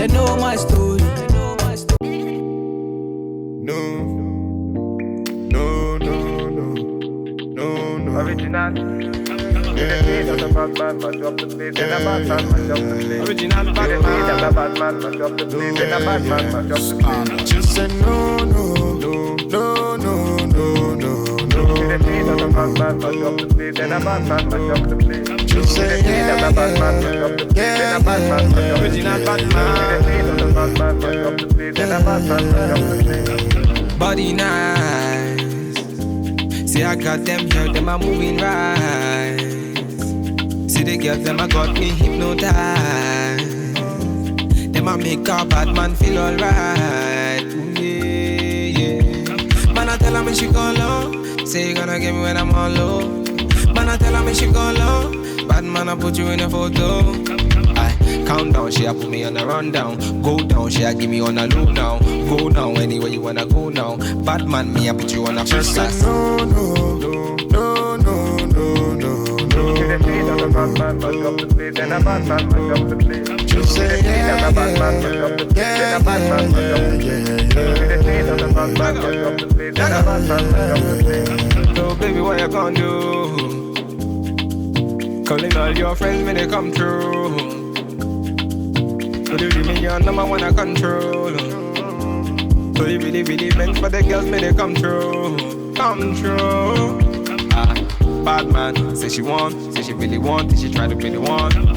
They know my story. No, original. Original bad man, mash up the place. In a bad man, mash up the place. Original bad man, mash up the place. In a bad man, mash up the place. Just say no. Original bad man, mash up the place. In a bad man, mash up the place. Just say original bad man, mash up the place. In a bad man, mash up the place. Original bad man, mash up the place. In a bad man, mash up the place. Body nice. See I got them girls, them are moving right. See the girls, them a got me hypnotized. Them a make a bad man feel alright. Ooh, yeah. Man I tell her me she go low. Say you gonna get me when I'm all low. Man I tell her me she go low. Bad man I put you in a photo. Count down, she a put me on a rundown. Go down, she a give me on a low now. Go now, anywhere you wanna go now. Bad man, me a put you on a first class. No. Bad man, mash up the place. And a bad man, mash up the place. Just say a bad man, mash up the place. And a bad man, mash up the place. A bad man, mash up the place. And a bad man, mash up the place. So baby, what you gonna do? Calling all your friends when they come through. So they give me your number one I control. So they really meant for the girls when they come through. Bad man, say she want, say she really want, say she try to be the one.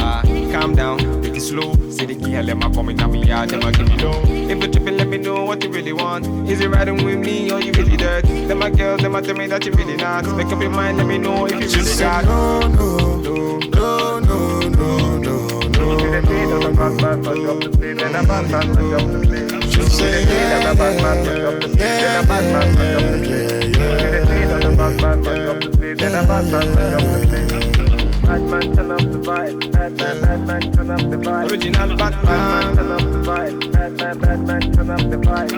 Calm down, take it slow. Say the girl, let me come in on me yard, them a give me low. If you tripping, let me know what you really want. Is it riding with me or you really dirt? Them my girls, them a tell me that you really not. Make up your mind, let me know if you really got. No. Bad man, mash up the place. And a bad man, mash up the place. Just say a bad man, mash up the place. And a bad man, mash up the place. Bad man, mash up the place. And a bad man, mash up the place. Bad man, turn up the vibe. Bad man, turn up the vibe. Original bad man, turn up the vibe. Bad man, turn up the vibe.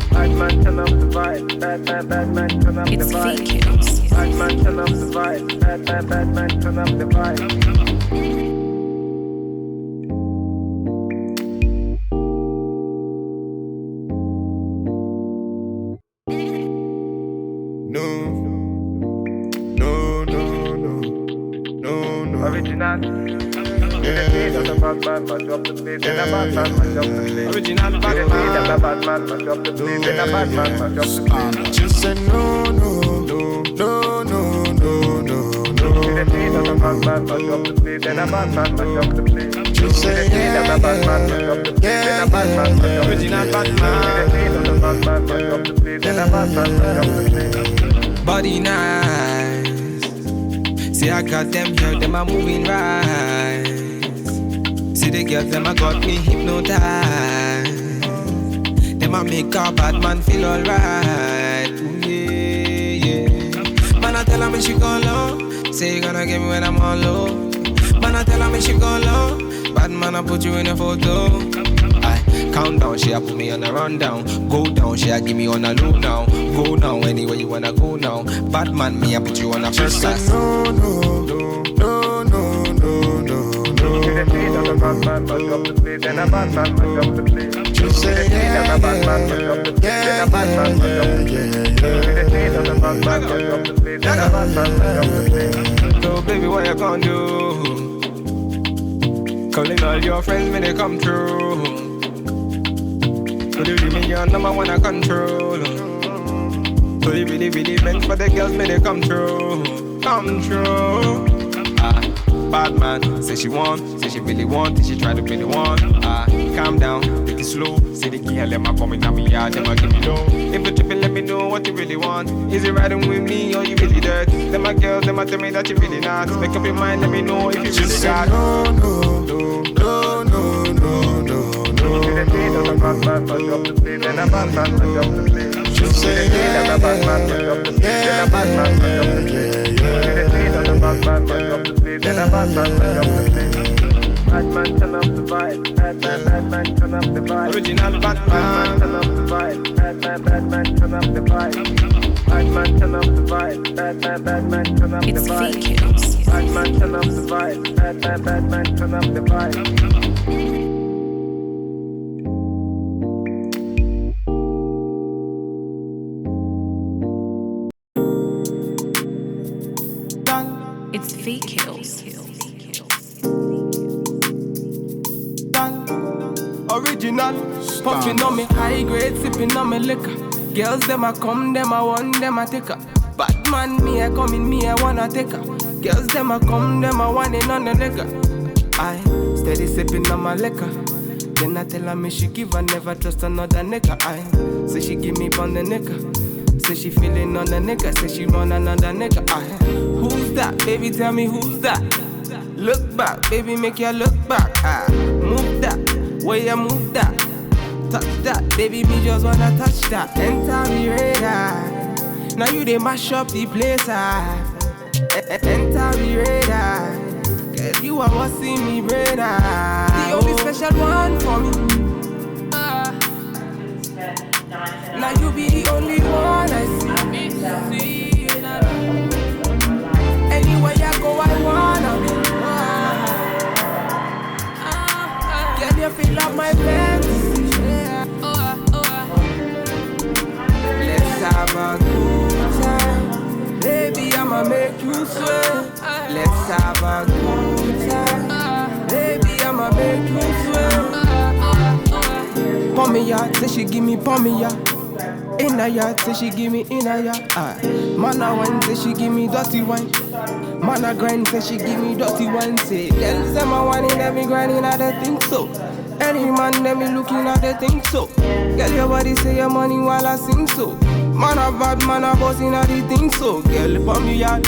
Bad man, turn up the vibe. Bad man, turn up the vibe. Bad man, turn up the vibe. Bad man, turn up the vibe. Original. Bad man, mash up the place. And a bad man, mash up the place. Original bad man, bad man, mash up the place. And a bad man, mash up the place. Just say no. Bad man, mash up the place. And a bad man, mash up the place. Just say a bad man, mash up the place. And a bad man, mash up the place. Original bad man, bad man, mash up the place. And a bad man, mash up the place. Body nice. See I got them girls, them a moving right. See the girls, them a got me hypnotized. Them a make a bad man feel alright. Ooh, yeah. Man I tell her me she go low. Say you gonna get me when I'm all low. Man I tell her me she go low. Bad man I put you in a photo. Count down, she a put me on a rundown. Go down, she a give me on a low now. Go now, anywhere you wanna go now. Bad man, me a put you on a first class. No. Bad man, mash up the place. And a bad man, mash up the place. Just say a bad man, mash up the place. And a bad man, mash up the place. Bad man, mash up the place. And a bad man, mash up the place. So baby, what you gonna do? Calling all your friends when they come through. So they give me your number one I control. So they really meant for the girls when they come through. Bad man, say she want, say she really want, say she try to be the one. Calm down, take it slow. Say the girl, let me come in on me yard, them a give me low. If you tripping, let me know what you really want. Is it riding with me or you really dirt? Them my girls, them a tell me that you really not. Make up your mind, let me know if you really got. No. Bad man, mash up the place. And a bad man, mash up the place. Just say a bad man, mash up the place. And a bad man, mash up the place. Bad man, mash up the place. And a bad man, mash up the place. Bad man, turn up the vibe. Bad man, turn up the vibe. Original bad man, turn up the vibe. Bad man, turn up the vibe. Bad man, turn up the vibe. Bad man, turn up the vibe. Bad man, turn up the vibe. Bad man, turn up the vibe. original. Puffing on me high grade, sipping on me liquor. Girls them a come, them a want, them a take her. Bad man, me a come in, me a wanna take her. Girls them a come, them a want it on the liquor. I steady sipping on my liquor. Then I tell her me she give her, never trust another nigga. I say she give me on the nigga. Say she feeling on the nigga. Say she want another nigga. I who's that? Baby, tell me who's that? Look back, baby, make you look back. I move that, where you move that. Touch that, baby, me just wanna touch that. Enter me radar. Now you they mash up the place. Enter me radar. Girl, you are what's in me radar. The only special one for me. Now you be the only one I see. Anywhere I go, I wanna be. Girl, you feel like my fantasy. Let's have a good time. Baby, I'ma make you sweat. Let's have a good time. Baby, I'ma make you sweat. Pour me out, say she give me pour me out. In a yard, say she give me in a yard. Man a wine, say she give me dirty wine. Man a grind, say she give me dirty wine. Say, girls them a whining, let me grinding, I don't think so. Any man, let me looking at the thing so. Girl, your body say your money while I sing so. Man a bad, man a bossing at the thing so. Girl, pour me out.